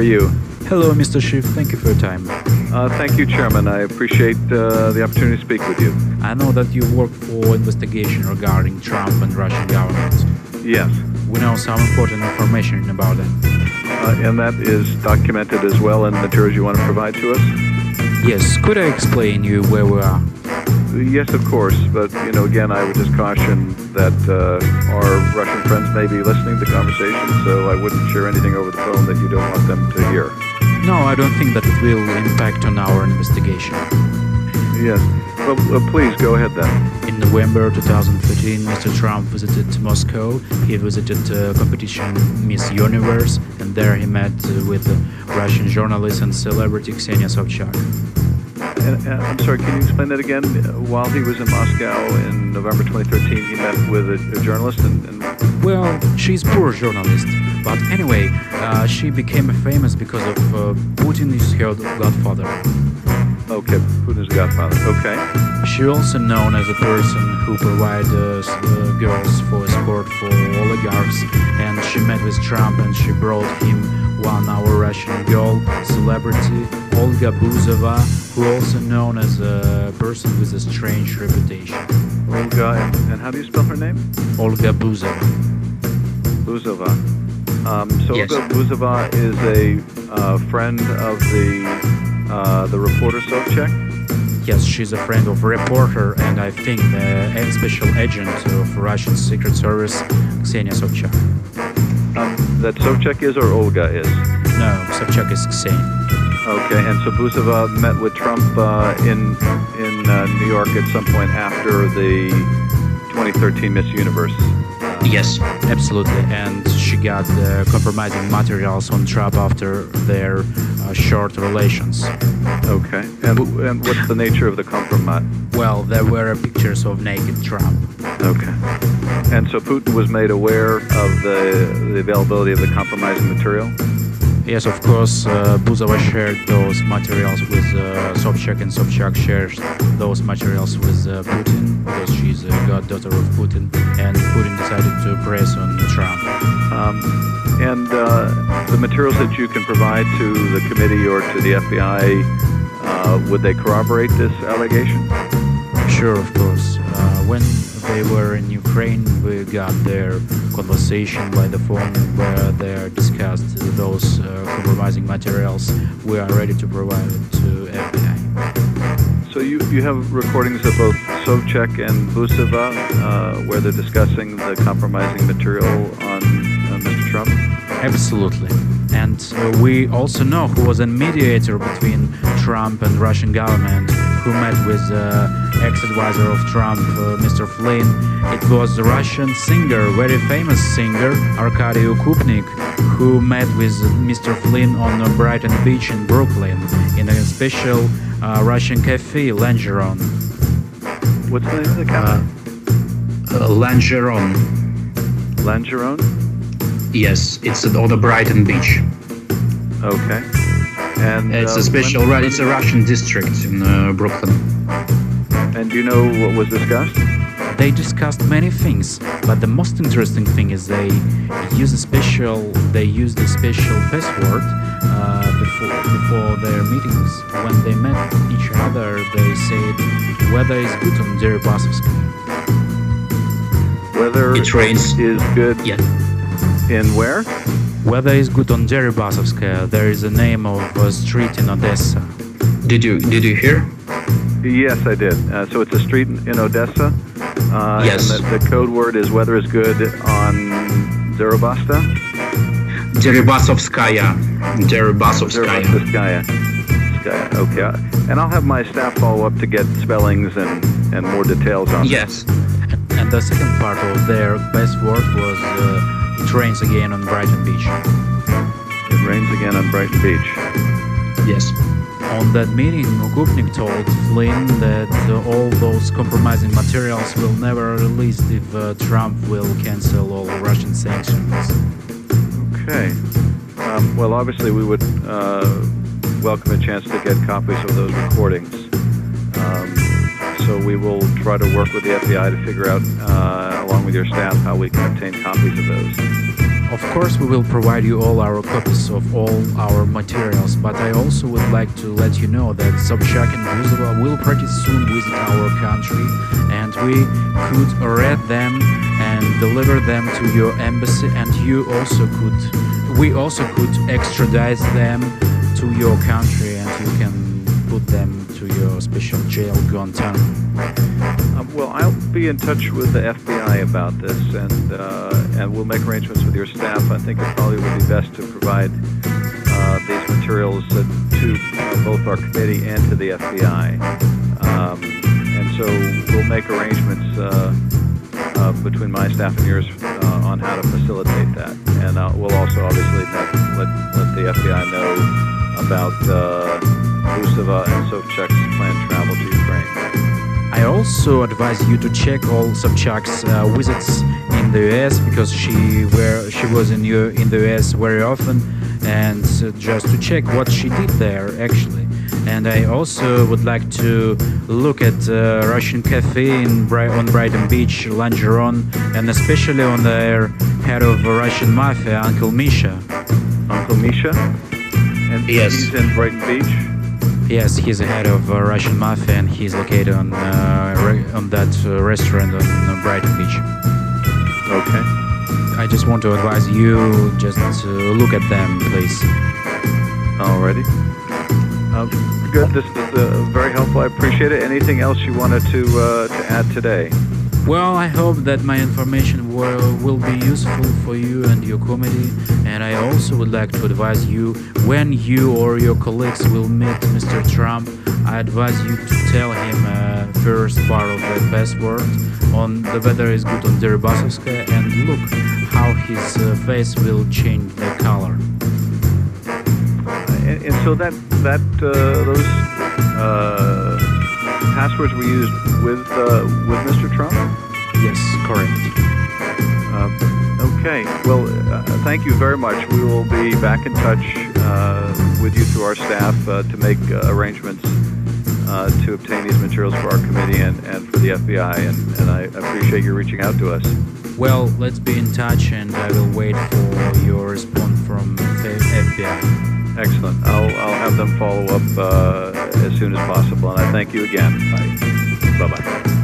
you? Hello, Mr. Schiff. Thank you for your time. Thank you, Chairman. I appreciate the opportunity to speak with you. I know that you work for investigation regarding Trump and Russian government. Yes. We know some important information about it. And that is documented as well in the materials you want to provide to us? Yes. Could I explain you where we are? Yes, of course. But, again, I would just caution that our Russian friends may be listening to the conversation, so I wouldn't share anything over the phone that you don't want them to hear. No, I don't think that it will impact on our investigation. Yes. Well, please, go ahead then. In November 2013, Mr. Trump visited Moscow. He visited competition Miss Universe, and there he met with Russian journalist and celebrity Ksenia Sobchak. I'm sorry, can you explain that again? While he was in Moscow in November 2013, he met with a journalist and... Well, she's poor journalist, but anyway, she became famous because of Putin is her godfather. Okay, Putin's godfather, okay. She also known as a person who provides girls for escort for oligarchs, and she met with Trump and she brought him one-hour Russian girl, celebrity Olga Buzova, who also known as a person with a strange reputation. Olga, and how do you spell her name? Olga Buzova. Buzova. Yes. Olga Buzova is a friend of the reporter Sobchak? Yes, she's a friend of reporter and I think the special agent of Russian Secret Service, Ksenia Sobchak. That Sobchak is or Olga is? No, Sobchak is Ksenia. Okay, and so Buzova met with Trump in New York at some point after the 2013 Miss Universe. Yes, absolutely, and she got compromising materials on Trump after their short relations. Okay, and what's the nature of the compromise? Well, there were pictures of naked Trump. Okay, and so Putin was made aware of the availability of the compromising material? Yes, of course, Buzova shared those materials with Sobchak, and Sobchak shares those materials with Putin, because she's a goddaughter of Putin, and Putin decided to press on Trump. And the materials that you can provide to the committee or to the FBI, would they corroborate this allegation? Sure, of course. When they were in Ukraine, we got their conversation by the phone where they discussed those compromising materials. We are ready to provide it to FBI. So you have recordings of both Sobchak and Buzova where they're discussing the compromising material on Mr. Trump? Absolutely. And we also know who was a mediator between Trump and Russian government, who met with ex-advisor of Trump, Mr. Flynn. It was the Russian singer, very famous singer, Укупник, who met with Mr. Flynn on Brighton Beach in Brooklyn in a special Russian cafe, Langeron. What's the name of the cafe? Langeron. Langeron? Yes, it's on the Brighton Beach. Okay. And it's a special, it's a Russian district in Brooklyn. And do you know what was discussed? They discussed many things, but the most interesting thing is they used a special password before their meetings. When they met each other, they said weather is good on Deribasovskaya. Weather it rains. Is good. Yeah. In where? Weather is good on Deribasovskaya. There is a name of a street in Odessa. Did you hear? Yes, I did. So it's a street in Odessa. Yes. And the code word is weather is good on Deribasta? Deribasovskaya. Deribasovskaya. Okay. And I'll have my staff follow up to get spellings and more details on Yes. And the second part of their best word was it rains again on Brighton Beach. It rains again on Brighton Beach. Yes. On that meeting, Укупник told Flynn that all those compromising materials will never release if Trump will cancel all Russian sanctions. Okay. Well, obviously we would welcome a chance to get copies of those recordings. So we will try to work with the FBI to figure out, along with your staff, how we can obtain copies of those. Of course, we will provide you all our copies of all our materials, but I also would like to let you know that Sobchak and Buzova will pretty soon visit our country, and we could read them and deliver them to your embassy, and we also could extradite them to your country, and you can put them to your special jail, Guantanamo. Well, I'll be in touch with the FBI about this, and we'll make arrangements with your staff. I think it probably would be best to provide these materials to both our committee and to the FBI. And so we'll make arrangements between my staff and yours on how to facilitate that. And we'll also obviously let the FBI know about Buzova and Sobchak's planned travel to Ukraine. I also advise you to check all Sobchak's visits in the US, because she was in the US very often, and just to check what she did there actually. And I also would like to look at Russian cafe on Brighton Beach, Langeron, and especially on their head of Russian mafia, Uncle Misha. Uncle Misha? And yes. He's in Brighton Beach? Yes, he's the head of Russian mafia, and he's located on that restaurant on Brighton Beach. Okay. I just want to advise you just to look at them, please. Alrighty. Good. This is very helpful. I appreciate it. Anything else you wanted to add today? Well, I hope that my information will be useful for you and your committee, and I also would like to advise you, when you or your colleagues will meet Mr. Trump, I advise you to tell him first part of the password on the weather is good on Deribasovskaya, and look how his face will change the color. And so those passwords were used with Mr. Trump? Yes, correct. Okay. Well, thank you very much. We will be back in touch with you through our staff to make arrangements to obtain these materials for our committee and for the FBI, and I appreciate you reaching out to us. Well, let's be in touch, and I will wait for your response from the FBI. Excellent. I'll have them follow up as soon as possible, and I thank you again. Bye. Bye-bye.